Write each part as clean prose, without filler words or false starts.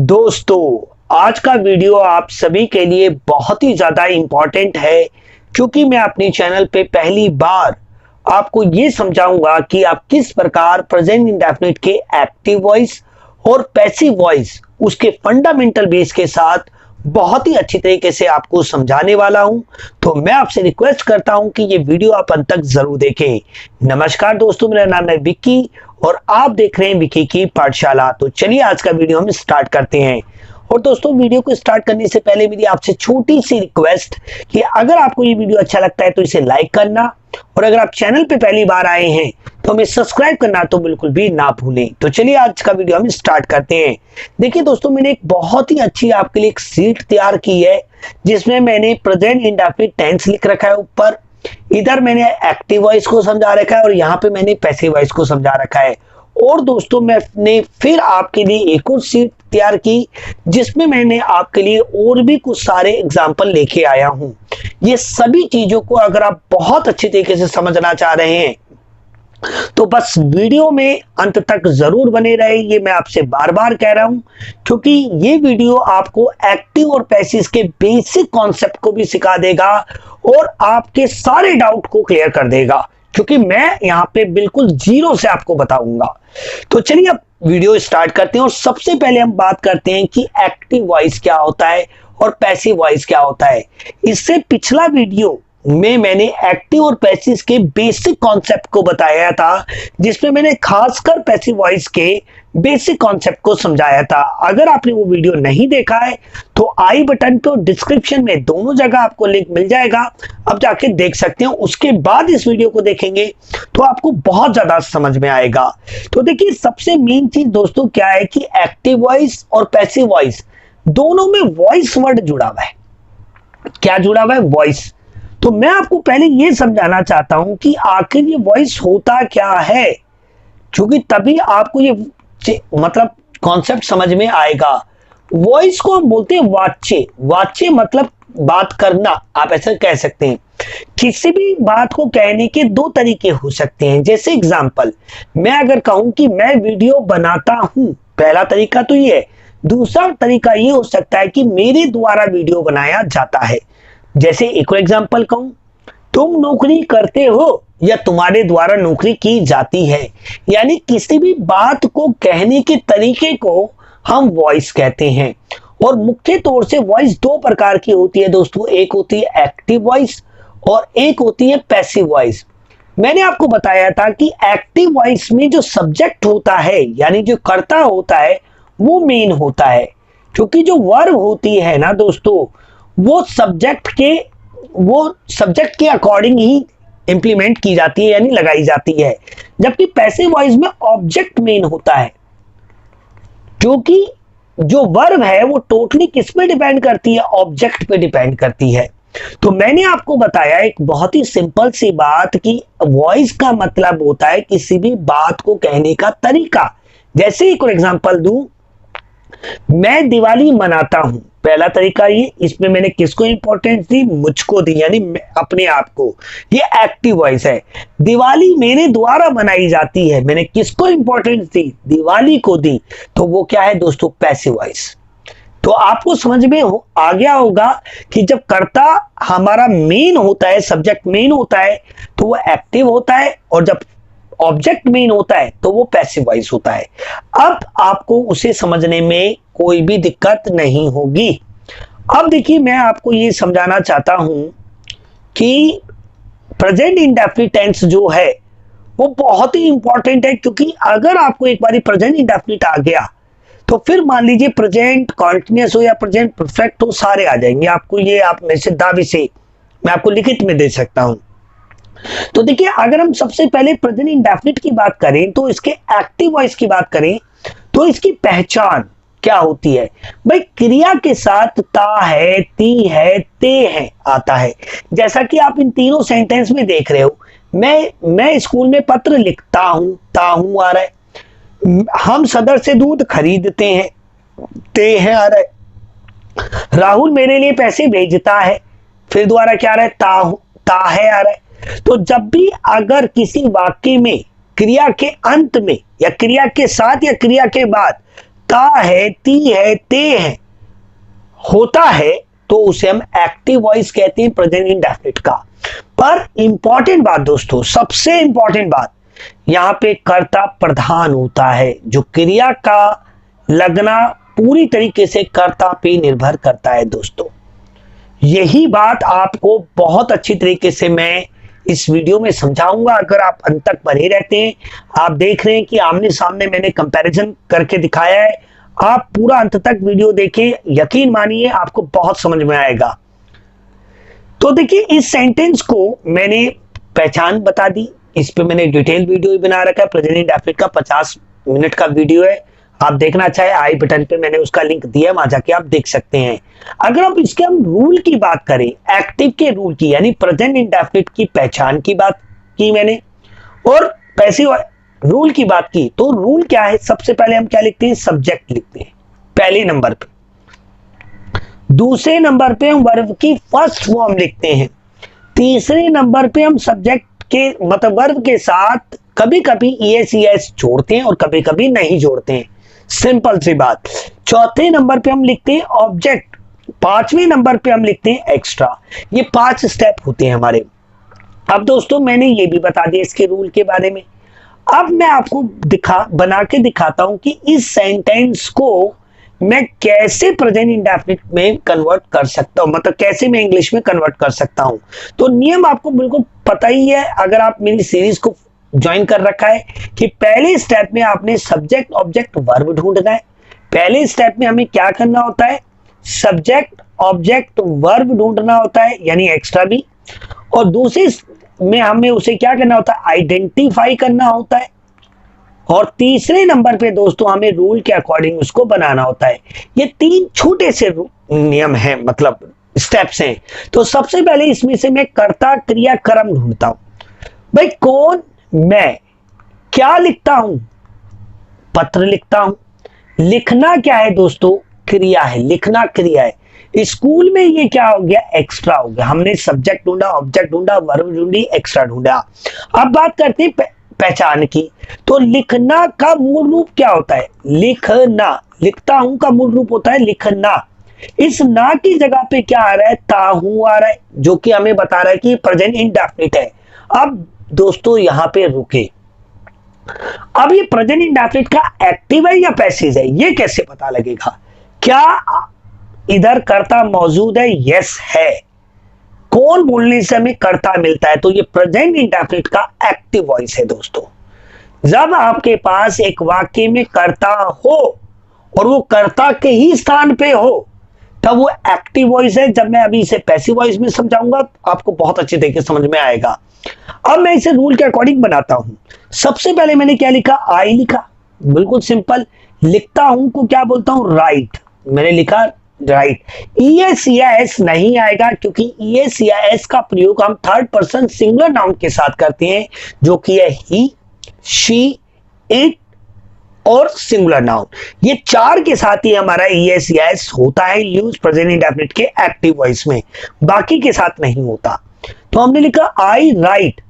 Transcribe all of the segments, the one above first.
दोस्तों, आज का वीडियो आप सभी के लिए बहुत ही ज़्यादा इम्पॉर्टेंट है क्योंकि मैं अपने चैनल पे पहली बार आपको ये समझाऊंगा कि आप किस प्रकार प्रेजेंट इंडेफिनिट के एक्टिव वॉइस और पैसिव वॉइस उसके फंडामेंटल बेस के साथ बहुत ही अच्छी तरीके से आपको समझाने वाला हूं। तो मैं आपसे रिक्वेस्ट करता हूं कि ये वीडियो आप अंत तक जरूर देखें। नमस्कार दोस्तों, मेरा नाम है विक्की और आप देख रहे हैं विक्की की पाठशाला। तो चलिए आज का वीडियो हम स्टार्ट करते हैं। और दोस्तों, वीडियो को स्टार्ट करने से पहले मेरी आपसे छोटी सी रिक्वेस्ट कि अगर आपको ये वीडियो अच्छा लगता है तो इसे लाइक करना, और अगर आप चैनल पे पहली बार आए हैं तो हमें सब्सक्राइब करना तो बिल्कुल भी ना भूलें। तो चलिए आज का वीडियो हम स्टार्ट करते हैं। देखिए दोस्तों, मैंने एक बहुत ही अच्छी आपके लिए एक शीट तैयार की है जिसमें मैंने प्रेजेंट इंडेफिनिट टेंस लिख रखा है। ऊपर इधर मैंने एक्टिव वॉइस को समझा रखा है और यहाँ पे मैंने पैसिव वॉइस को समझा रखा है। और दोस्तों, मैंने फिर आपके लिए एक और शीट तैयार की जिसमें मैंने आपके लिए और भी कुछ सारे एग्जाम्पल लेके आया हूं। ये सभी चीजों को अगर आप बहुत अच्छी तरीके से समझना चाह रहे हैं तो बस वीडियो में अंत तक जरूर बने रहे। ये मैं आपसे बार बार कह रहा हूं क्योंकि ये वीडियो आपको एक्टिव और पैसिव के बेसिक कॉन्सेप्ट को भी सिखा देगा और आपके सारे डाउट को क्लियर कर देगा, क्योंकि मैं यहाँ पे बिल्कुल जीरो से आपको बताऊंगा। तो चलिए अब वीडियो स्टार्ट करते हैं। और सबसे पहले हम बात करते हैं कि एक्टिव वॉइस क्या होता है और पैसिव वॉइस क्या होता है। इससे पिछला वीडियो में मैंने एक्टिव और पैसिव के बेसिक कॉन्सेप्ट को बताया था, जिसमें मैंने खासकर पैसिव वॉइस के बेसिक कॉन्सेप्ट को समझाया था। अगर आपने वो वीडियो नहीं देखा है तो आई बटन पे और डिस्क्रिप्शन में दोनों जगह आपको लिंक मिल जाएगा, अब जाके देख सकते हैं। उसके बाद इस वीडियो को देखेंगे तो आपको बहुत ज्यादा समझ में आएगा। तो देखिए, सबसे मेन चीज दोस्तों क्या है कि एक्टिव वॉइस और पैसिव वॉइस दोनों में वॉइस वर्ड जुड़ा हुआ है। क्या जुड़ा हुआ है? वॉइस। तो मैं आपको पहले यह समझाना चाहता हूं कि आखिर ये वॉइस होता क्या है, क्योंकि तभी आपको ये मतलब कॉन्सेप्ट समझ में आएगा। वॉइस को हम बोलते हैं वाच्य। वाच्य मतलब बात करना, आप ऐसा कह सकते हैं। किसी भी बात को कहने के दो तरीके हो सकते हैं। जैसे एग्जांपल, मैं अगर कहूं कि मैं वीडियो बनाता हूं, पहला तरीका तो ये है। दूसरा तरीका ये हो सकता है कि मेरे द्वारा वीडियो बनाया जाता है। जैसे एक और एग्जांपल कहूं, तुम नौकरी करते हो या तुम्हारे द्वारा नौकरी की जाती है। यानी किसी भी बात को कहने के तरीके को हम वॉइस कहते हैं। और मुख्य तौर से वॉइस दो प्रकार की होती है दोस्तों। एक होती है एक्टिव वॉइस और एक होती है पैसिव वॉइस। मैंने आपको बताया था कि एक्टिव वॉइस में जो सब्जेक्ट होता है, यानी जो कर्ता होता है, वो मेन होता है, क्योंकि जो वर्ब होती है ना दोस्तों, वो सब्जेक्ट के अकॉर्डिंग ही इंप्लीमेंट की जाती है, यानी लगाई जाती है। जबकि पैसिव वॉइस में ऑब्जेक्ट मेन होता है, क्योंकि जो वर्ब है वो टोटली किस पे डिपेंड करती है? ऑब्जेक्ट पे डिपेंड करती है। तो मैंने आपको बताया एक बहुत ही सिंपल सी बात कि वॉइस का मतलब होता है किसी भी बात को कहने का तरीका। जैसे एक और एग्जांपल दूं, मैं दिवाली मनाता हूं, पहला तरीका ये। इसमें मैंने किसको इंपॉर्टेंस दी? मुझको दी, यानी अपने आप को। ये एक्टिव वॉइस है। दिवाली मेरे द्वारा मनाई जाती है, मैंने किसको इंपॉर्टेंस दी? दिवाली को दी। तो वो क्या है दोस्तों? Passive voice. तो आपको समझ में आ गया होगा कि जब कर्ता हमारा मेन होता है, सब्जेक्ट मेन होता है, तो वो एक्टिव होता है, और जब ऑब्जेक्ट मेन होता है तो वो पैसिव वॉइस होता है। अब आपको उसे समझने में कोई भी दिक्कत नहीं होगी। अब देखिए, मैं आपको ये समझाना चाहता हूं कि प्रेजेंट इंडेफिनिट टेंस जो है वो बहुत ही इंपॉर्टेंट है, क्योंकि अगर आपको एक बार प्रेजेंट इंडेफिनिट आ गया तो फिर मान लीजिए प्रेजेंट कॉन्टिन्यूअस हो या प्रेजेंट परफेक्ट हो, सारे आ जाएंगे आपको। ये आप में से दावे से मैं आपको लिखित में दे सकता हूं। तो देखिए, अगर हम सबसे पहले प्रेजेंट इंडेफिनिट की बात करें, तो इसके एक्टिव वॉइस की बात करें तो इसकी पहचान क्या होती है? भाई, क्रिया के साथ ता है, ती है, ते है आता है। जैसा कि आप इन तीनों सेंटेंस में देख रहे हो। मैं स्कूल में पत्र लिखता हूं, ता हूं आ रहा है। हम सदर से दूध खरीदते हैं, ते है आ रहा है। राहुल मेरे लिए पैसे भेजता है, फिर द्वारा क्या आ रहा है? ता है आ रहा है। तो जब भी अगर किसी वाक्य में क्रिया के अंत में या क्रिया के साथ या क्रिया के बाद ता है, ती है, ते है होता है तो उसे हम एक्टिव वॉइस कहते हैं प्रेजेंट इंडेफिनिट का। पर इंपॉर्टेंट बात दोस्तों, सबसे इंपॉर्टेंट बात, यहां पे कर्ता प्रधान होता है। जो क्रिया का लगना पूरी तरीके से कर्ता पे निर्भर करता है दोस्तों। यही बात आपको बहुत अच्छी तरीके से मैं इस वीडियो में समझाऊंगा। अगर आप अंत तक बने रहते हैं, आप देख रहे हैं कि आमने सामने मैंने कंपैरिजन करके दिखाया है, आप पूरा अंत तक वीडियो देखें, यकीन मानिए आपको बहुत समझ में आएगा। तो देखिए, इस सेंटेंस को मैंने पहचान बता दी, इस पे मैंने डिटेल वीडियो भी बना रखा है, प्रेजेंट इंडेफिनिट का 50 मिनट का वीडियो है। आप देखना चाहे आई बटन पे मैंने उसका लिंक दिया है, वहां जाके आप देख सकते हैं। अगर आप इसके हम रूल की बात करें, एक्टिव के रूल की, यानी प्रेजेंट इंडेफिनिट की पहचान की बात की मैंने, और पैसिव रूल की बात की, तो रूल क्या है? सबसे पहले हम क्या लिखते हैं? सब्जेक्ट लिखते हैं पहले नंबर पे। दूसरे नंबर पे हम वर्ब की फर्स्ट फॉर्म लिखते हैं। तीसरे नंबर पे हम सब्जेक्ट के मतलब वर्ब के साथ कभी कभी ES जोड़ते हैं और कभी कभी नहीं जोड़ते हैं, सिंपल सी बात। चौथे नंबर पे हम लिखते हैं ऑब्जेक्ट। पांचवें नंबर पे हम लिखते हैं एक्स्ट्रा। ये 5 स्टेप होते हैं हमारे। अब दोस्तों मैंने ये भी बता दिया इसके रूल के बारे में। अब मैं आपको बना के दिखाता हूं कि इस सेंटेंस को मैं कैसे प्रेजेंट इंडेफिनिट में कन्वर्ट कर सकता हूं, मतलब कैसे मैं इंग्लिश में कन्वर्ट कर सकता हूं। तो नियम आपको बिल्कुल पता ही है, अगर आप मेरी सीरीज को ज्वाइन कर रखा है, कि पहले स्टेप में आपने सब्जेक्ट ऑब्जेक्ट वर्ब ढूंढना है। पहले स्टेप में हमें क्या करना होता है? सब्जेक्ट ऑब्जेक्ट वर्ब ढूंढना होता है, यानी एक्स्ट्रा भी। और दूसरे में हमें उसे क्या करना होता है? आइडेंटिफाई करना होता है। और तीसरे नंबर पे दोस्तों हमें रूल के अकॉर्डिंग उसको बनाना होता है। ये 3 छोटे से नियम हैं, मतलब स्टेप्स हैं। तो सबसे पहले इसमें से मैं कर्ता क्रिया कर्म ढूंढता हूं। भाई कौन? मैं। क्या लिखता हूं? पत्र लिखता हूं। लिखना क्या है दोस्तों? क्रिया है, लिखना क्रिया है। स्कूल में ये क्या हो गया? एक्स्ट्रा हो गया। हमने सब्जेक्ट ढूंढा, ऑब्जेक्ट ढूंढा, वर्ब ढूंढी, एक्स्ट्रा ढूंढा। अब बात करते हैं पहचान की। तो लिखना का मूल रूप क्या होता है? लिखना। लिखता हूं का मूल रूप होता है लिखना। इस ना की जगह पे क्या आ रहा है? ताहू आ रहा है, जो कि हमें बता रहा है कि प्रेजेंट इंडेफिनिट है। अब दोस्तों यहां पे रुके। अब ये प्रेजेंट इंडेफिनिट का एक्टिव है या पैसिव है, ये कैसे पता लगेगा? क्या इधर कर्ता मौजूद है? यस है। कौन बोलने से हमें कर्ता मिलता है? तो ये प्रेजेंट इंडेफिनिट का एक्टिव वॉइस है दोस्तों। जब आपके पास एक वाक्य में कर्ता हो और वो कर्ता के ही स्थान पे हो, तब वो एक्टिव वॉइस है। जब मैं अभी इसे पैसिव वॉइस में समझाऊंगा आपको बहुत अच्छे तरीके से समझ में आएगा। अब मैं इसे रूल के अकॉर्डिंग बनाता हूं। सबसे पहले मैंने क्या लिखा? आई लिखा, बिल्कुल सिंपल। लिखता हूं को क्या बोलता हूं? राइट। मैंने लिखा राइट। ES या S नहीं आएगा, क्योंकि ES या S का प्रयोग हम थर्ड पर्सन सिंगुलर नाउन के साथ करते हैं, जो कि है ही, शी, इट और सिंगुलर नाउन। ये 4 के साथ ही हमारा ES या S होता है यूज प्रेजेंट इंडेफिनिट के एक्टिव वॉइस में, बाकी के साथ नहीं होता। तो हमने लिखा आई राइट।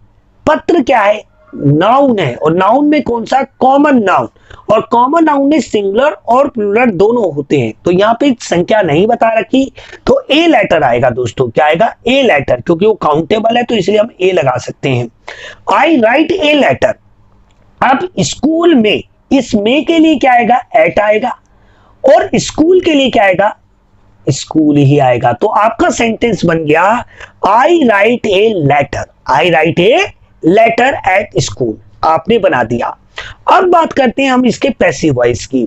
पत्र क्या है? नाउन है, और नाउन में कौन सा? Common noun. और कॉमन नाउन में सिंगुलर और प्लूरल दोनों होते हैं। तो यहाँ पे संख्या नहीं बता रखी, तो ए लेटर आएगा दोस्तों। क्या आएगा? ए लेटर, क्योंकि वो काउंटेबल है तो इसलिए हम ए लगा सकते हैं। आई राइट ए लेटर। अब स्कूल में, इस में के लिए क्या आएगा? एट आएगा। और स्कूल के लिए क्या आएगा? स्कूल ही आएगा। तो आपका सेंटेंस बन गया I write a letter. I write a letter at school, आपने बना दिया। अब बात करते हैं हम इसके पैसिव वॉइस की।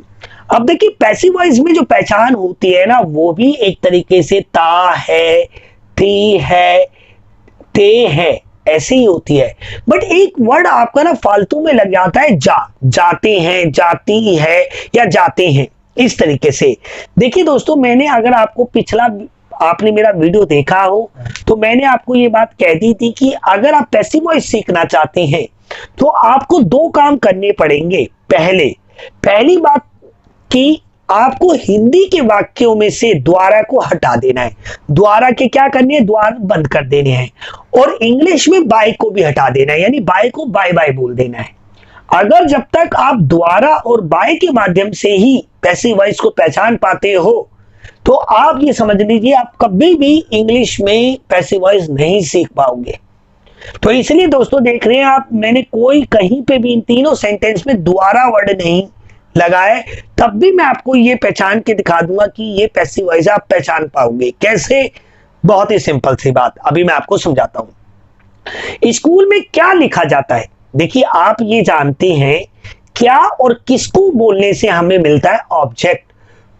अब देखिए, पैसिव वॉइस में जो पहचान होती है ना, वो भी एक तरीके से ता है, थी है, ते है, ऐसे ही होती है। बट एक वर्ड आपका ना फालतू में लग जाता है, जाते हैं, जाती है, या जाते हैं, इस तरीके से। देखिए दोस्तों, मैंने अगर आपको आपने मेरा वीडियो देखा हो तो मैंने आपको ये बात कह दी थी कि अगर आप पैसिव वॉइस सीखना चाहते हैं तो आपको 2 काम करने पड़ेंगे। पहली बात कि आपको हिंदी के वाक्यों में से द्वारा को हटा देना है। द्वारा के क्या करने हैं? द्वार बंद कर देने हैं। और इंग्लिश में बाय को भी हटा देना है, यानी बाय को बाय बाय बोल देना है। अगर जब तक आप द्वारा और बाय के माध्यम से ही पैसिव वॉइस को पहचान पाते हो तो आप ये समझ लीजिए आप कभी भी इंग्लिश में पैसिव वॉइस नहीं सीख पाओगे। तो इसलिए दोस्तों देख रहे हैं आप, मैंने कोई कहीं पे भी इन तीनों सेंटेंस में द्वारा वर्ड नहीं लगाए, तब भी मैं आपको ये पहचान के दिखा दूंगा कि ये पैसिव वॉइस आप पहचान पाओगे। कैसे? बहुत ही सिंपल सी बात, अभी मैं आपको समझाता हूं। स्कूल में क्या लिखा जाता है? देखिए आप ये जानते हैं क्या और किसको बोलने से हमें मिलता है ऑब्जेक्ट,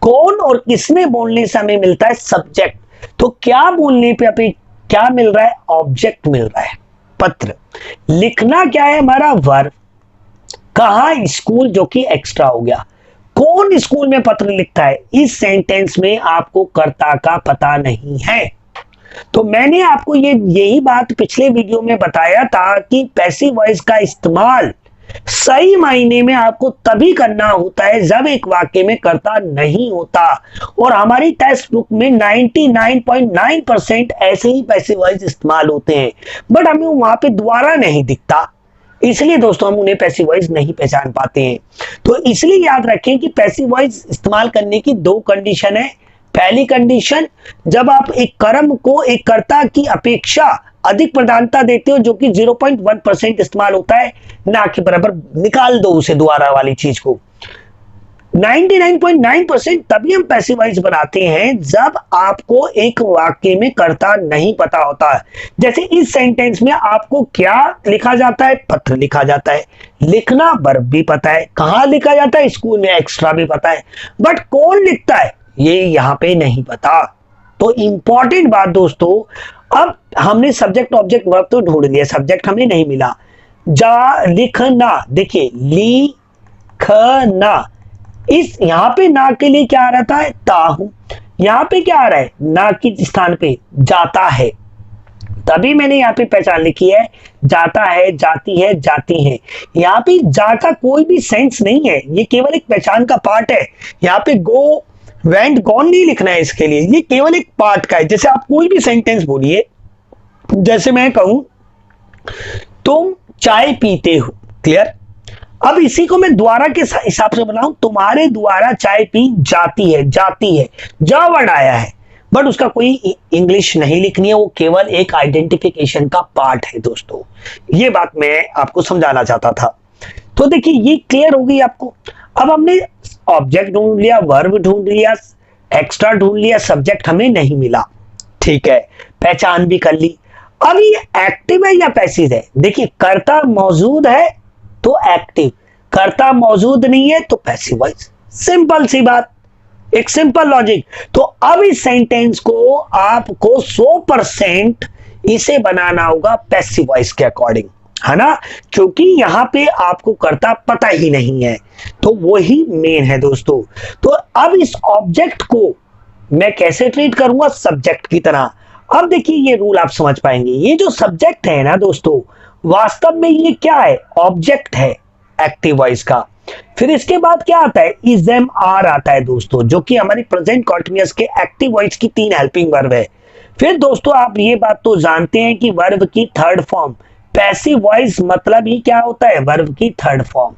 कौन और किसने बोलने से हमें मिलता है सब्जेक्ट। तो क्या बोलने पे हमें क्या मिल रहा है? ऑब्जेक्ट मिल रहा है, पत्र। लिखना क्या है हमारा? वर्ब। कहा? स्कूल, जो कि एक्स्ट्रा हो गया। कौन स्कूल में पत्र लिखता है? इस सेंटेंस में आपको कर्ता का पता नहीं है। तो मैंने आपको यही बात पिछले वीडियो में बताया था कि पैसिव वॉइस का इस्तेमाल सही मायने में आपको तभी करना होता है जब एक वाक्य में कर्ता नहीं होता, और हमारी टेक्स्ट बुक में 99.9% ऐसे ही पैसिव वॉइस इस्तेमाल होते हैं, बट हमें वहां पे द्वारा नहीं दिखता, इसलिए दोस्तों हम उन्हें पैसिव वॉइस नहीं पहचान पाते हैं। तो इसलिए याद रखें कि पैसिव वॉइस इस्तेमाल करने की दो कंडीशन है। पहली कंडीशन, जब आप एक कर्म को एक कर्ता की अपेक्षा अधिक प्रधानता देते हो, जो कि 0.1% इस्तेमाल होता है, ना कि बराबर निकाल दो उसे द्वारा वाली चीज को। 99.9% तभी हम पैसिव वॉइस बनाते हैं जब आपको एक वाक्य में कर्ता नहीं पता होता है। जैसे इस सेंटेंस में आपको क्या लिखा जाता है? पत्र लिखा जाता है। लिखना वर्ब भी पता है, कहां लिखा जाता है? स्कूल में, एक्स्ट्रा भी पता है, बट कौन लिखता है ये यहां पे नहीं पता। तो इंपॉर्टेंट बात दोस्तों, अब हमने सब्जेक्ट ऑब्जेक्ट वर्ब तो ढूंढ लिया, सब्जेक्ट हमें नहीं मिला। जा लिखना, देखिए लिखना, इस यहां पे ना के लिए क्या आ रहा था? ताहू। यहां पे क्या आ रहा है? ना के स्थान पे जाता है, तभी मैंने यहाँ पे पहचान लिखी है जाता है, जाती है, जाती है। यहाँ पे जा का कोई भी सेंस नहीं है, ये केवल एक पहचान का पार्ट है। यहाँ पे गो वेंट गॉन नहीं लिखना है इसके लिए, ये केवल एक पार्ट का है। जैसे आप कोई भी सेंटेंस बोलिए, जैसे मैं कहूं तुम चाय पीते हो, क्लियर। अब इसी को मैं द्वारा के हिसाब से बनाऊं, तुम्हारे द्वारा चाय पी जाती है, जाती है, जा वर्ड आया है, बट उसका कोई इंग्लिश नहीं लिखनी है, वो केवल एक आइडेंटिफिकेशन का पार्ट है दोस्तों। ये बात मैं आपको समझाना चाहता था। तो देखिए ये क्लियर हो गई आपको। अब हमने ऑब्जेक्ट ढूंढ लिया, वर्ब ढूंढ लिया, एक्स्ट्रा ढूंढ लिया, सब्जेक्ट हमें नहीं मिला, ठीक है, पहचान भी कर ली। अब ये एक्टिव है या पैसिव है? देखिए कर्ता मौजूद है तो एक्टिव, कर्ता मौजूद नहीं है तो पैसिव वॉइस। सिंपल सी बात, एक सिंपल लॉजिक। तो अब इस सेंटेंस को आपको 100% इसे बनाना होगा पैसिव वॉइस के अकॉर्डिंग, है ना, क्योंकि यहां पे आपको कर्ता पता ही नहीं है, तो वो ही मेन है दोस्तों। तो अब इस ऑब्जेक्ट को मैं कैसे ट्रीट करूंगा? सब्जेक्ट की तरह। अब देखिए ये रूल आप समझ पाएंगे, ये जो सब्जेक्ट है ना दोस्तों, वास्तव में ये क्या है? ऑब्जेक्ट है एक्टिव वॉइस का। फिर इसके बाद क्या आता है? इज एम आर आता है दोस्तों, जो कि हमारी प्रेजेंट कंटीन्यूअस के एक्टिव वॉइस की 3 हेल्पिंग वर्ब है। फिर दोस्तों आप ये बात तो जानते हैं कि वर्ब की थर्ड फॉर्म पैसिव वॉइस, मतलब ही क्या होता है? वर्ब की थर्ड फॉर्म।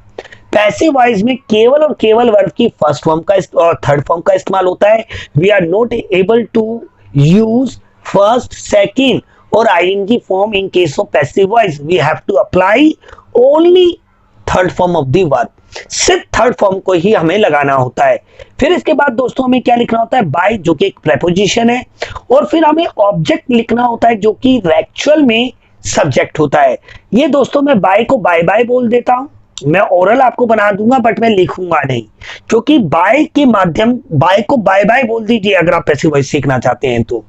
पैसिव वॉइस में केवल और केवल वर्ब की फर्स्ट फॉर्म का और थर्ड फॉर्म का इस्तेमाल होता है। We are not able to use first, second और ING form in case of passive voice. We have to apply only third form of the verb, सिर्फ थर्ड फॉर्म को ही हमें लगाना होता है। फिर इसके बाद दोस्तों हमें क्या लिखना होता है? बाय, जो कि एक प्रेपोजिशन है, और फिर हमें ऑब्जेक्ट लिखना होता है जो कि एक्चुअल में सब्जेक्ट होता है। ये दोस्तों मैं बाय को बाय बाय बोल देता हूं, मैं ओरल आपको बना दूंगा बट मैं लिखूंगा नहीं, क्योंकि बाय के माध्यम, बाय को बाय बाय बोल दीजिए अगर आप पैसिव वॉइस सीखना चाहते हैं तो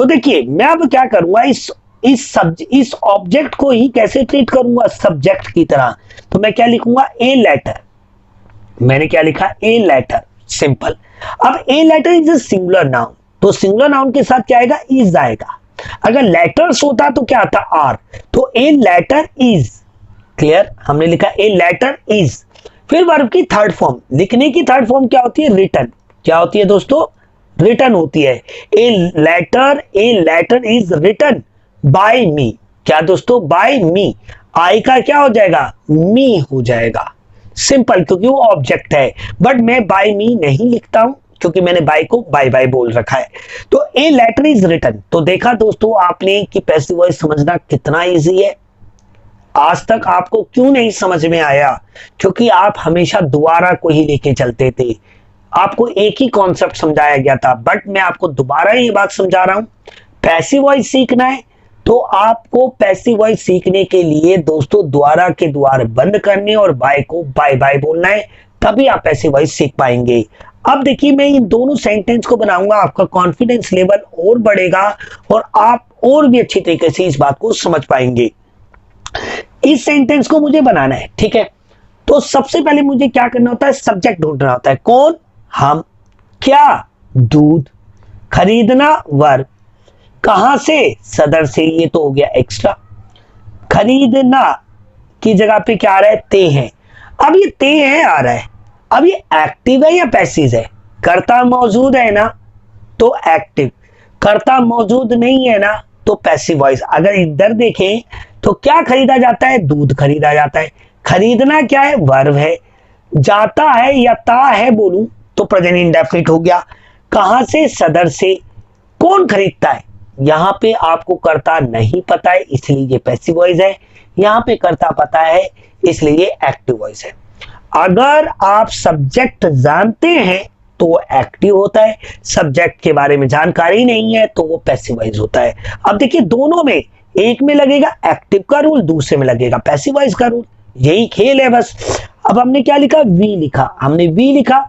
देखिए मैं अब क्या करूंगा, इस ऑब्जेक्ट को ही कैसे ट्रीट करूंगा? सब्जेक्ट की तरह। तो मैं क्या लिखूंगा? A letter. मैंने क्या लिखा? A letter, simple. अब a letter is a singular noun, तो सिंगुलर नाउन के साथ क्या आएगा? इज आएगा। अगर लेटर्स होता तो क्या आता? आर। तो ए लेटर इज, क्लियर, हमने लिखा ए लेटर इज। फिर वर्ब की थर्ड फॉर्म, लिखने की थर्ड फॉर्म क्या होती है? रिटन। क्या होती है दोस्तों? रिटन होती है। A letter is written by me. क्या दोस्तों? बाय मी। आई का क्या हो जाएगा, मी हो जाएगा। सिंपल, क्योंकि वो ऑब्जेक्ट है। बट मैं बाय मी नहीं लिखता हूं क्योंकि मैंने बाय को बाय बाय बोल रखा है। तो ए लेटर इज रिटन। तो देखा दोस्तों आपने कि पैसिव वॉइस समझना कितना इजी है। आज तक आपको क्यों नहीं समझ में आया, क्योंकि आप हमेशा दोबारा को ही लेके चलते थे। आपको एक ही कॉन्सेप्ट समझाया गया था, बट मैं आपको दोबारा ये बात समझा रहा हूं। पैसिव वॉइस सीखना है तो आपको पैसिव वॉइस सीखने के लिए दोस्तों द्वारा के द्वार बंद करने और बाय को बाय बाय बोलना है, तभी आप पैसिव वॉइस सीख पाएंगे। अब देखिए मैं इन दोनों सेंटेंस को बनाऊंगा, आपका कॉन्फिडेंस लेवल और बढ़ेगा और आप और भी अच्छी तरीके से इस बात को समझ पाएंगे। इस सेंटेंस को मुझे बनाना है, ठीक है। तो सबसे पहले मुझे क्या करना होता है, सब्जेक्ट ढूंढना होता है। कौन, हम। क्या, दूध। खरीदना, वर्ब। कहां से, सदर से, ये तो हो गया एक्स्ट्रा। खरीदना की जगह पे क्या आ रहा है, ते है। अब ये ते है आ रहा है, अब ये एक्टिव है या पैसिव है, कर्ता मौजूद है ना तो एक्टिव, कर्ता मौजूद नहीं है ना तो पैसिव वॉइस। अगर इधर देखें तो क्या खरीदा जाता है, दूध खरीदा जाता है। खरीदना क्या है, वर्ब है। जाता है या ता है बोलूं तो प्रेजेंट इंडेफिनिट हो गया। कहां से, सदर से। कौन खरीदता है, यहां पे आपको कर्ता नहीं पता है इसलिए ये पैसिव वॉइस है। यहां पे कर्ता पता है इसलिए ये एक्टिव वॉइस है। अगर आप सब्जेक्ट जानते हैं तो वो एक्टिव होता है, सब्जेक्ट के बारे में जानकारी नहीं है तो वो पैसिव वॉइस होता है। अब देखिए दोनों में, एक में लगेगा एक्टिव का रूल, दूसरे में लगेगा पैसिव वॉइस का रूल, यही खेल है बस। अब हमने क्या लिखा, वी लिखा, हमने वी लिखा।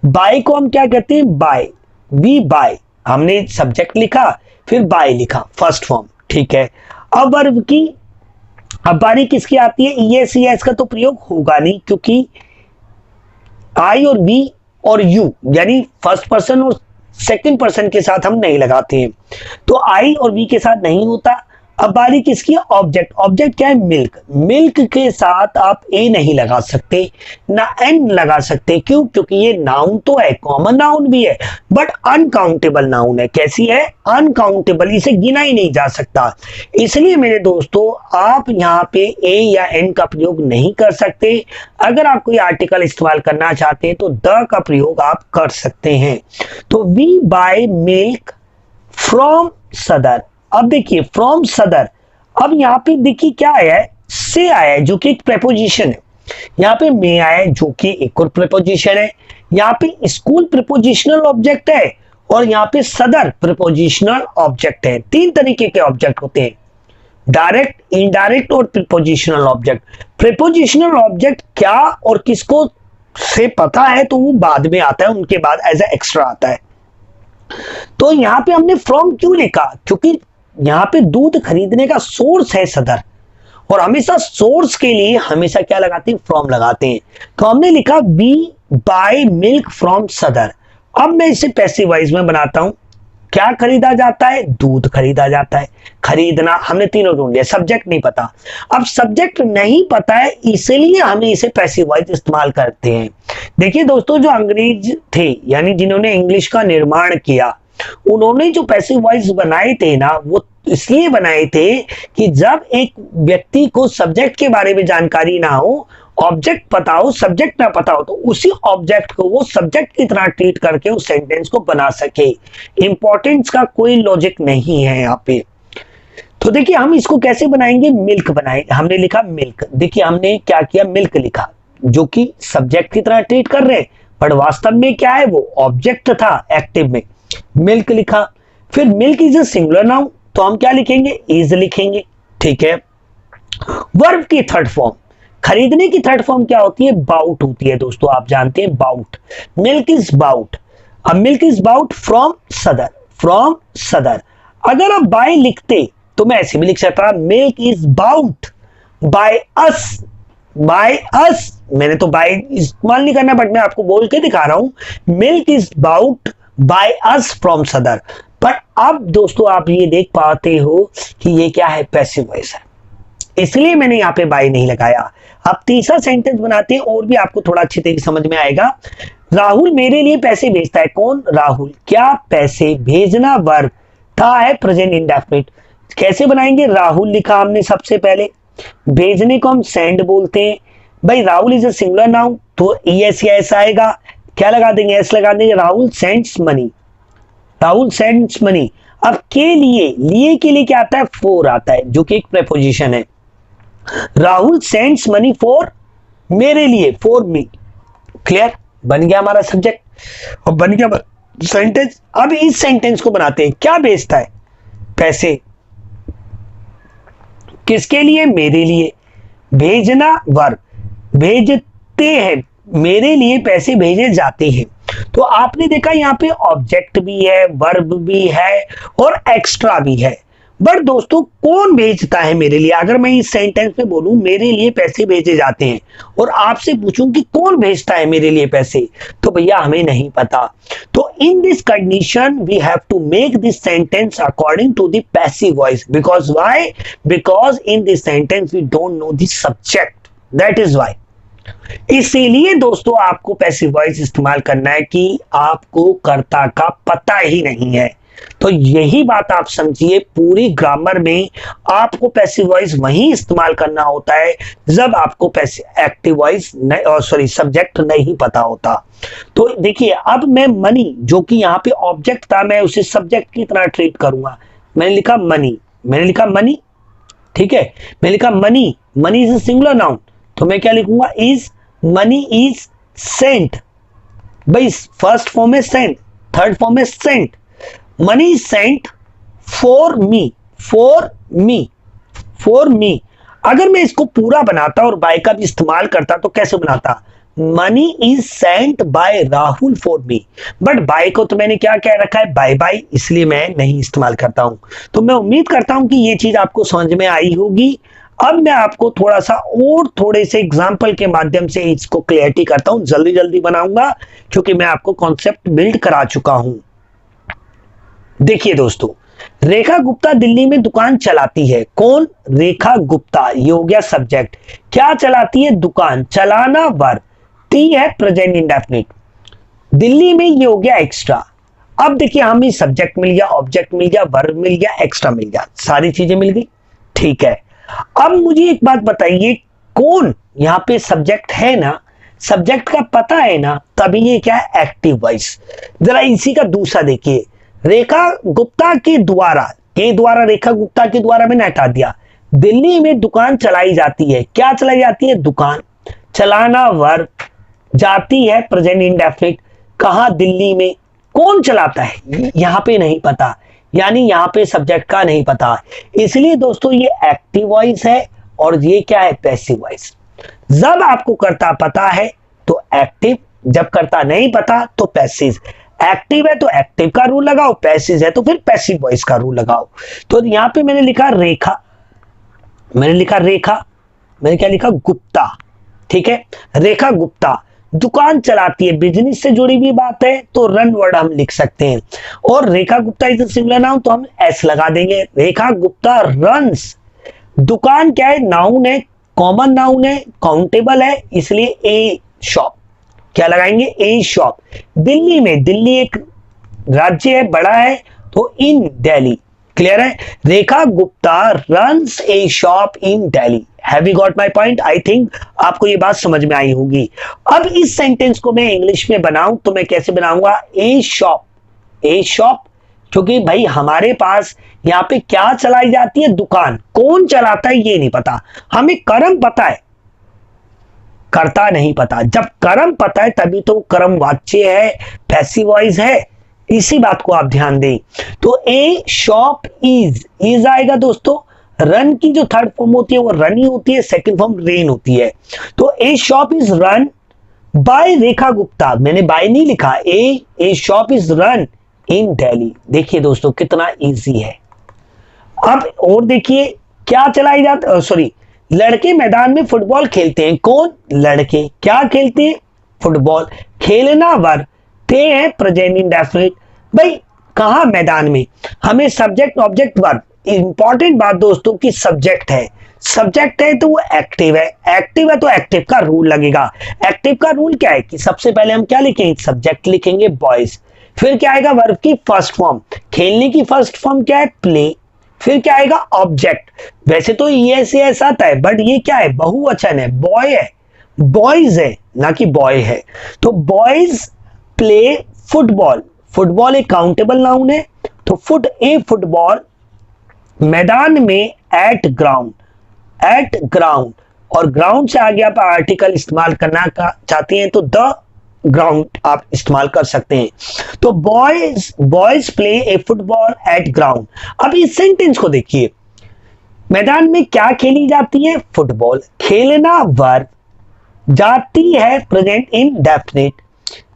बाय को हम क्या कहते हैं, बाय, वी बाय। हमने सब्जेक्ट लिखा फिर बाय लिखा, फर्स्ट फॉर्म, ठीक है। अब वर्ब की, अब बारी किसकी आती है, ईएस, ईएस का तो प्रयोग होगा नहीं क्योंकि आई और वी और यू यानी फर्स्ट पर्सन और सेकंड पर्सन के साथ हम नहीं लगाते हैं, तो आई और वी के साथ नहीं होता। अब बारी किसकी है, ऑब्जेक्ट। ऑब्जेक्ट क्या है, मिल्क। मिल्क के साथ आप ए नहीं लगा सकते ना एन लगा सकते, क्यों, क्योंकि ये नाउन तो है, कॉमन नाउन भी है, बट अनकाउंटेबल नाउन है। कैसी है, अनकाउंटेबल, इसे गिना ही नहीं जा सकता। इसलिए मेरे दोस्तों आप यहाँ पे ए या एन का प्रयोग नहीं कर सकते। अगर आप कोई आर्टिकल इस्तेमाल करना चाहते हैं तो द का प्रयोग आप कर सकते हैं। तो वी बाय मिल्क फ्रॉम सदर। अब देखिए फ्रॉम सदर, अब यहां पे देखिए क्या आया है, से आया है जो कि एक प्रेपोजिशन है। यहां पे मे आया है जो कि एक और प्रेपोजिशन है। यहां पे स्कूल प्रेपोजिशनल ऑब्जेक्ट है और यहां पे सदर प्रेपोजिशनल ऑब्जेक्ट है। तीन तरीके के ऑब्जेक्ट होते हैं, डायरेक्ट, इनडायरेक्ट और प्रेपोजिशनल ऑब्जेक्ट। प्रेपोजिशनल ऑब्जेक्ट क्या और किसको से पता है तो वो बाद में आता है, उनके बाद एज ए एक्स्ट्रा आता है। तो यहां पे हमने फ्रॉम क्यों लिखा, क्योंकि यहां पे दूध खरीदने का सोर्स है सदर, और हमेशा सोर्स के लिए हमेशा क्या लगाते हैं, फ्रॉम लगाते हैं। तो हमने लिखा वी बाय मिल्क फ्रॉम सदर। अब मैं इसे पैसिव वॉइस में बनाता हूं। क्या खरीदा जाता है, दूध खरीदा जाता है। खरीदना हमने तीनों ढूंढ लिया, सब्जेक्ट नहीं पता। अब सब्जेक्ट नहीं पता है इसलिए हमें इसे पैसिव वॉइस इस्तेमाल करते हैं। देखिए दोस्तों जो अंग्रेज थे यानी जिन्होंने इंग्लिश का निर्माण किया, उन्होंने जो पैसिव वॉइस बनाए थे ना वो इसलिए बनाए थे कि जब एक व्यक्ति को सब्जेक्ट के बारे में जानकारी ना हो, ऑब्जेक्ट पता हो, सब्जेक्ट ना पता हो, तो उसी ऑब्जेक्ट को वो सब्जेक्ट की तरह ट्रीट करके उस सेंटेंस को बना सके। इंपॉर्टेंस का कोई लॉजिक नहीं है यहाँ पे। तो देखिए हम इसको कैसे बनाएंगे, मिल्क बनाएंगे। हमने लिखा मिल्क, देखिए हमने क्या किया, मिल्क लिखा जो कि सब्जेक्ट की तरह ट्रीट कर रहे हैं, पर वास्तव में क्या है, वो ऑब्जेक्ट था एक्टिव में। मिल्क लिखा, फिर milk is a singular noun तो हम क्या लिखेंगे, इज लिखेंगे, ठीक है। वर्ब की थर्ड फॉर्म, खरीदने की थर्ड फॉर्म क्या होती है, बाउट होती है दोस्तों, आप जानते हैं बाउट। Milk is bought. अब मिल्क इज बाउट फ्रॉम सदर, फ्रॉम सदर। अगर आप बाय लिखते तो मैं ऐसे भी लिख सकता, milk is bought by us, by us. मैंने तो बाय इस्तेमाल नहीं करना बट मैं आपको बोल के दिखा रहा हूं, milk is bought by us from Sadar. पर अब दोस्तों आप ये देख पाते हो कि ये क्या है, पैसिव वॉइस है, इसलिए मैंने यहाँ पे बाय नहीं लगाया। अब तीसरा सेंटेंस बनाते हैं और भी आपको थोड़ा अच्छी तरीके समझ में आएगा। राहुल मेरे लिए पैसे भेजता है। कौन, राहुल। क्या, पैसे। भेजना वर्ब, था है प्रेजेंट इंडेफिनिट। कैसे बनाएंगे, राहुल लिखा हमने सबसे पहले, भेजने को हम सेंड बोलते हैं। भाई Rahul is a singular noun, तो एस या एस आएगा, क्या लगा देंगे, एस लगा देंगे, Rahul sends money, Rahul sends money. अब के लिए के लिए क्या आता है, फॉर आता है, जो कि एक प्रेपोजिशन है। राहुल सेंड्स मनी फॉर, मेरे लिए, फॉर मी। क्लियर, बन गया हमारा सब्जेक्ट और बन गया सेंटेंस। अब इस सेंटेंस को बनाते हैं, क्या भेजता है, पैसे, किसके लिए, मेरे लिए। भेजना वर्ब, भेजते हैं, मेरे लिए पैसे भेजे जाते हैं। तो आपने देखा यहाँ पे ऑब्जेक्ट भी है, वर्ब भी है और एक्स्ट्रा भी है। बट दोस्तों कौन भेजता है मेरे लिए, अगर मैं इस सेंटेंस में बोलूं मेरे लिए पैसे भेजे जाते हैं और आपसे पूछूं कि कौन भेजता है मेरे लिए पैसे, तो भैया हमें नहीं पता। तो in this condition we have to make this sentence according to the passive voice, because why, because in this sentence we don't know the subject, that is why. इसीलिए दोस्तों आपको पैसिव वॉइस इस्तेमाल करना है कि आपको कर्ता का पता ही नहीं है। तो यही बात आप समझिए, पूरी ग्रामर में आपको पैसिव वॉइस वहीं इस्तेमाल करना होता है जब आपको एक्टिव वॉइस सॉरी सब्जेक्ट नहीं पता होता। तो देखिए अब मैं मनी, जो कि यहाँ पे ऑब्जेक्ट था, मैं उसे सब्जेक्ट की तरह ट्रीट करूंगा। मैंने लिखा मनी, मैंने लिखा मनी, ठीक है, मैंने लिखा money, money is a singular noun, तो मैं क्या लिखूंगा, इज मनी इज सेंट। भाई फर्स्ट फॉर्म है सेंट, थर्ड फॉर्म है sent. Money is sent for me, for me, for me. अगर मैं इसको पूरा बनाता और बाय का भी इस्तेमाल करता तो कैसे बनाता, money is sent by Rahul for me. But by को तो मैंने क्या कह रखा है, बाय बाय, इसलिए मैं नहीं इस्तेमाल करता हूं। तो मैं उम्मीद करता हूं कि ये चीज आपको समझ में आई होगी। अब मैं आपको थोड़ा सा और थोड़े से एग्जाम्पल के माध्यम से इसको क्लियरिटी करता हूं, जल्दी जल्दी बनाऊंगा क्योंकि मैं आपको कॉन्सेप्ट बिल्ड करा चुका हूं। देखिए दोस्तों, रेखा गुप्ता दिल्ली में दुकान चलाती है। कौन, रेखा गुप्ता, ये हो गया सब्जेक्ट। क्या चलाती है, दुकान, चलाना वर्ब, टी है प्रेजेंट इंडेफिनिट, दिल्ली में, ये हो गया एक्स्ट्रा। अब देखिए हमें सब्जेक्ट मिल गया, ऑब्जेक्ट मिल गया, वर्ब मिल गया, एक्स्ट्रा मिल गया, सारी चीजें मिल गई, ठीक है। अब मुझे एक बात बताइए, कौन यहां पे सब्जेक्ट है ना, सब्जेक्ट का पता है ना, तभी ये क्या है, एक्टिव वॉइस। जरा इसी का दूसरा देखिए, रेखा गुप्ता के द्वारा, रेखा गुप्ता के द्वारा मैंने हटा दिया, दिल्ली में दुकान चलाई जाती है। क्या चलाई जाती है, दुकान, चलाना वर्ब, जाती है प्रेजेंट इंडेफिनिट, कहां, दिल्ली में, कौन चलाता है यहां पे नहीं पता, यानी यहां पे सब्जेक्ट का नहीं पता। इसलिए दोस्तों ये एक्टिव वॉइस है और ये क्या है, पैसिव वॉइस। जब आपको कर्ता पता है तो एक्टिव, जब कर्ता नहीं पता तो पैसिव। एक्टिव है तो एक्टिव का रूल लगाओ, पैसिव है तो फिर पैसिव वॉइस का रूल लगाओ। तो यहां पे मैंने लिखा रेखा, मैंने क्या लिखा, गुप्ता, ठीक है, रेखा गुप्ता दुकान चलाती है, बिजनेस से जुड़ी भी बात है तो रन वर्ड हम लिख सकते हैं। और Rekha Gupta is singular noun तो हम एस लगा देंगे, रेखा गुप्ता रन्स, दुकान क्या है, नाउन है, कॉमन नाउन है, काउंटेबल है, इसलिए ए शॉप, क्या लगाएंगे, ए शॉप। दिल्ली में, दिल्ली एक राज्य है, बड़ा है, तो इन दिल्ली, क्लियर है, Rekha Gupta runs a shop in Delhi. Have you got my point? I think आपको ये बात समझ में आई होगी। अब इस सेंटेंस को मैं इंग्लिश में बनाऊं तो मैं कैसे बनाऊंगा, ए शॉप, ए शॉप, क्योंकि भाई हमारे पास यहाँ पे क्या चलाई जाती है, दुकान, कौन चलाता है ये नहीं पता, हमें कर्म पता है, कर्ता नहीं पता। जब कर्म पता है तभी तो कर्म वाच्य है, पैसिव वॉइस है, इसी बात को आप ध्यान दें। तो ए शॉप इज आएगा दोस्तों, रन की जो थर्ड फॉर्म होती है वो रन ही होती है, सेकंड फॉर्म रेन होती है। तो a shop is run by Rekha Gupta, मैंने बाय नहीं लिखा, a shop is run in Delhi. देखिए दोस्तों कितना इजी है। अब और देखिए क्या चलाई जाती, सॉरी, लड़के मैदान में फुटबॉल खेलते हैं। कौन, लड़के, क्या खेलते हैं, फुटबॉल, खेलना वर्ब, ते है प्रेजेंट इंडेफिनिट। भाई कहां, मैदान में, हमें सब्जेक्ट ऑब्जेक्ट वर्ब। इंपॉर्टेंट बात दोस्तों की सब्जेक्ट है, सब्जेक्ट है तो वो एक्टिव है, एक्टिव है तो एक्टिव का रूल लगेगा। एक्टिव का रूल क्या है कि सबसे पहले हम क्या लिखेंगे, सब्जेक्ट लिखेंगे बॉयज, फिर क्या आएगा, वर्ब की फर्स्ट फॉर्म, खेलने की फर्स्ट फॉर्म क्या है, प्ले, फिर क्या आएगा ऑब्जेक्ट। वैसे तो ES आता है बट ये क्या है, बहुवचन है, बॉय है, बॉयज है ना कि बॉय है। तो बॉयज प्ले फुटबॉल, फुटबॉल एक काउंटेबल नाउन है, तो फुटबॉल मैदान में एट ग्राउंड, एट ग्राउंड, और ग्राउंड से आगे आप आर्टिकल इस्तेमाल करना चाहते हैं तो द ग्राउंड आप इस्तेमाल कर सकते हैं। तो बॉयज प्ले ए फुटबॉल एट ग्राउंड। अब इस सेंटेंस को देखिए, मैदान में क्या खेली जाती है, फुटबॉल, खेलना वर्ब, जाती है प्रेजेंट इंडेफिनिट,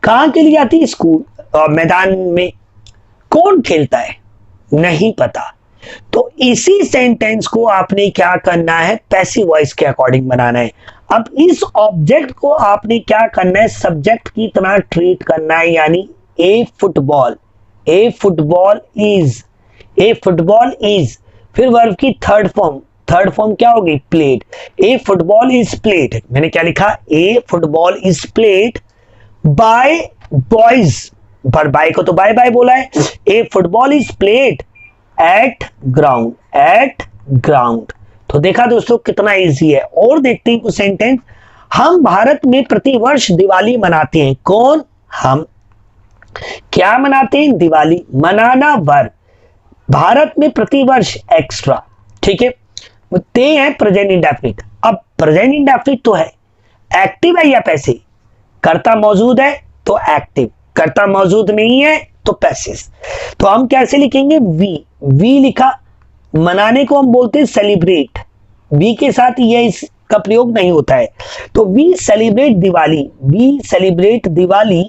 कहां खेली जाती है, स्कूल, मैदान में, कौन खेलता है, नहीं पता। तो इसी सेंटेंस को आपने क्या करना है, पैसिव वॉइस के अकॉर्डिंग बनाना है। अब इस ऑब्जेक्ट को आपने क्या करना है, सब्जेक्ट की तरह ट्रीट करना है, यानी a football, a football is, a football is, फिर वर्ब की थर्ड फॉर्म क्या होगी, played, a football is played, मैंने क्या लिखा, a football is played by boys, पर बाय को तो बाय बाय बोला है, a football is played at ground, at ground. तो देखा दोस्तों कितना इजी है। और देखते हैं कुछ सेंटेंस। हम भारत में प्रतिवर्ष दिवाली मनाते हैं, कौन, हम, क्या मनाते हैं, दिवाली, मनाना वर्ब, भारत में प्रतिवर्ष एक्स्ट्रा, ठीक है, ते हैं प्रेजेंट इंडेफिनिट। अब प्रेजेंट इंडेफिनिट तो है, एक्टिव है या पैसिव, कर्ता मौजूद है तो एक्टिव, कर्ता मौजूद नहीं है तो पैसिव। तो हम कैसे लिखेंगे, वी लिखा, मनाने को हम बोलते हैं सेलिब्रेट, वी के साथ ये इसका प्रयोग नहीं होता है, तो we celebrate Diwali, we celebrate Diwali,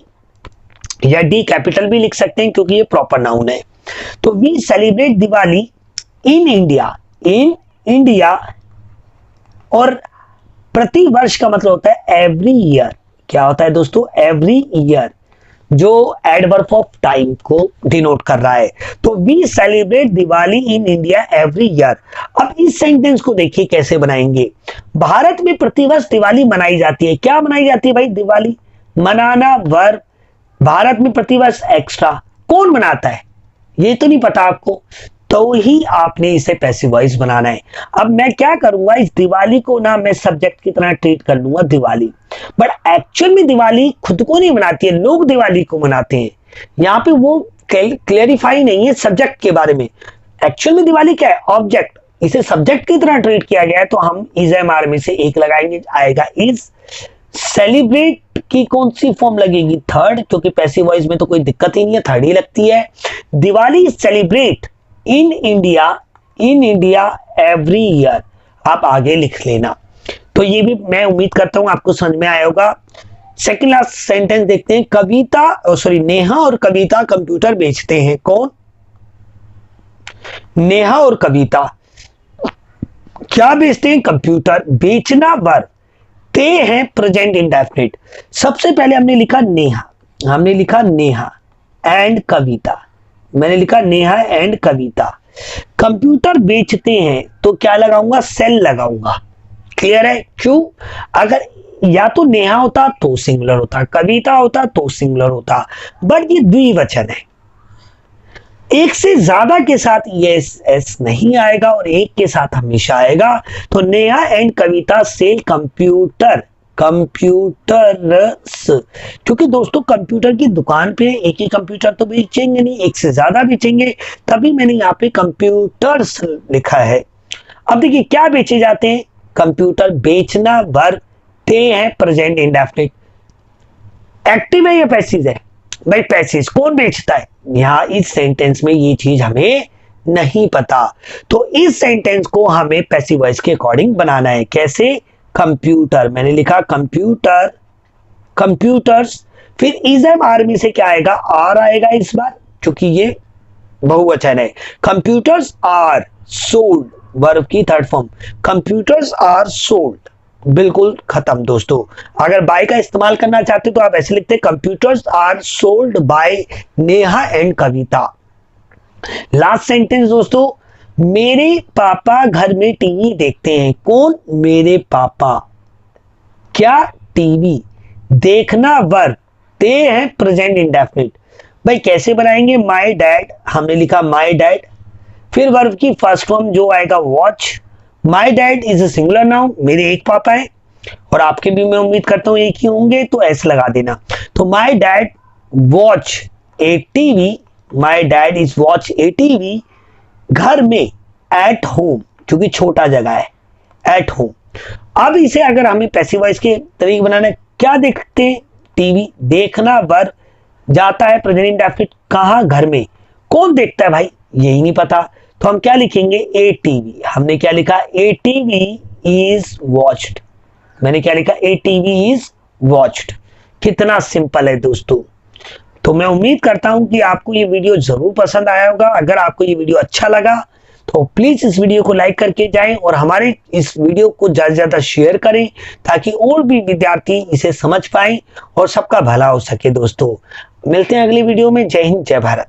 या डी कैपिटल भी लिख सकते हैं क्योंकि ये प्रॉपर नाउन है। तो we celebrate Diwali in India, in India, और प्रति वर्ष का मतलब होता है एवरी ईयर, क्या होता है दोस्तों, एवरी ईयर, जो एडवर्ब ऑफ टाइम को डिनोट कर रहा है। तो we celebrate Diwali in India every year. अब इस सेंटेंस को देखिए कैसे बनाएंगे। भारत में प्रतिवर्ष दिवाली मनाई जाती है, क्या मनाई जाती है भाई, दिवाली, मनाना वर्ब, भारत में प्रतिवर्ष एक्स्ट्रा, कौन मनाता है ये तो नहीं पता आपको, तो ही आपने इसे पैसिव वॉइस बनाना है। अब मैं क्या करूंगा, इस दिवाली को ना मैं सब्जेक्ट की तरह ट्रीट कर लूंगा दिवाली, बट एक्चुअल में दिवाली खुद को नहीं मनाती है, लोग दिवाली को मनाते हैं। यहाँ पे वो क्लेरिफाई नहीं है सब्जेक्ट के बारे में। एक्चुअल में दिवाली क्या है, ऑब्जेक्ट, इसे सब्जेक्ट की तरह ट्रीट किया गया है, तो हम इज एम आर में से एक लगाएंगे, आएगा इज। सेलिब्रेट की कौन सी फॉर्म लगेगी, थर्ड, क्योंकि पैसिव वॉइस में तो कोई दिक्कत ही नहीं है, थर्ड ही लगती है। Diwali celebrate in India, in India every year, आप आगे लिख लेना। तो ये भी मैं उम्मीद करता हूं आपको समझ में आया होगा। सेकंड लास्ट सेंटेंस देखते हैं। कविता नेहा और कविता कंप्यूटर बेचते हैं, कौन, नेहा और कविता क्या बेचते हैं, कंप्यूटर, बेचना वर्ब, ते हैं प्रेजेंट इंडेफिनिट। सबसे पहले हमने लिखा नेहा, हमने लिखा नेहा एंड कविता, मैंने लिखा नेहा एंड कविता। कंप्यूटर बेचते हैं तो क्या लगाऊंगा, सेल लगाऊंगा, क्लियर है। क्यों, अगर या तो नेहा होता तो सिंगुलर होता, कविता होता तो सिंगुलर होता, बट ये द्विवचन है, एक से ज्यादा के साथ यस एस नहीं आएगा और एक के साथ हमेशा आएगा। तो Neha and Kavita sell computer, computers, क्योंकि दोस्तों कंप्यूटर की दुकान पे एक ही कंप्यूटर तो बेचेंगे नहीं, एक से ज्यादा बेचेंगे, तभी मैंने यहाँ पे कंप्यूटर्स लिखा है। अब देखिए क्या बेचे जाते हैं, कंप्यूटर, बेचना वर्ब, ते है प्रेजेंट इंडेफिनिट। एक्टिव है या पैसिव है भाई, पैसिव, कौन बेचता है, यहाँ इस सेंटेंस में ये चीज हमें नहीं पता, तो इस सेंटेंस को हमें पैसिव वॉइस के अकॉर्डिंग बनाना है। कैसे, कंप्यूटर, मैंने लिखा कंप्यूटर, कंप्यूटर्स, फिर इज एम आर में से क्या आएगा, आर आएगा इस बार, क्योंकि ये बहुवचन है। कंप्यूटर्स आर सोल्ड, वर्ब की third form, computers are sold, बिल्कुल खत्म दोस्तों। अगर बाय का इस्तेमाल करना चाहते तो आप ऐसे लिखते हैं, computers are sold by Neha and Kavita. Last sentence दोस्तों, मेरे पापा घर में टीवी देखते हैं, कौन, मेरे पापा, क्या, टीवी, देखना वर्ब, ते हैं प्रेजेंट इंडेफिनिट। भाई कैसे बनाएंगे, माय डैड, हमने लिखा माय डैड, फिर वर्ब की फर्स्ट फॉर्म जो आएगा watch. My dad is a singular noun, मेरे एक पापा है और आपके भी मैं उम्मीद करता हूं एक ही होंगे, तो ऐसे लगा देना। तो my dad watch A TV, my dad is watch A TV घर में, एट होम क्योंकि छोटा जगह है, एट होम। अब इसे अगर हमें पैसिव वॉइस के तरीके बनाना है, क्या देखते हैं, टीवी, देखना वर्ब, जाता है प्रेजेंट इंडेफिनिट, कहां, घर में, कौन देखता है भाई, यही नहीं पता, तो हम क्या लिखेंगे, ए टीवी। हमने क्या लिखा, ए टीवी इज वॉच्ड, मैंने क्या लिखा, ए टीवी इज वॉच्ड। कितना सिंपल है दोस्तों। तो मैं उम्मीद करता हूं कि आपको ये वीडियो जरूर पसंद आया होगा। अगर आपको ये वीडियो अच्छा लगा तो प्लीज इस वीडियो को लाइक करके जाएं और हमारे इस वीडियो को ज्यादा से ज्यादा शेयर करें ताकि और भी विद्यार्थी इसे समझ पाएं और सबका भला हो सके। दोस्तों मिलते हैं अगली वीडियो में। जय हिंद, जय भारत।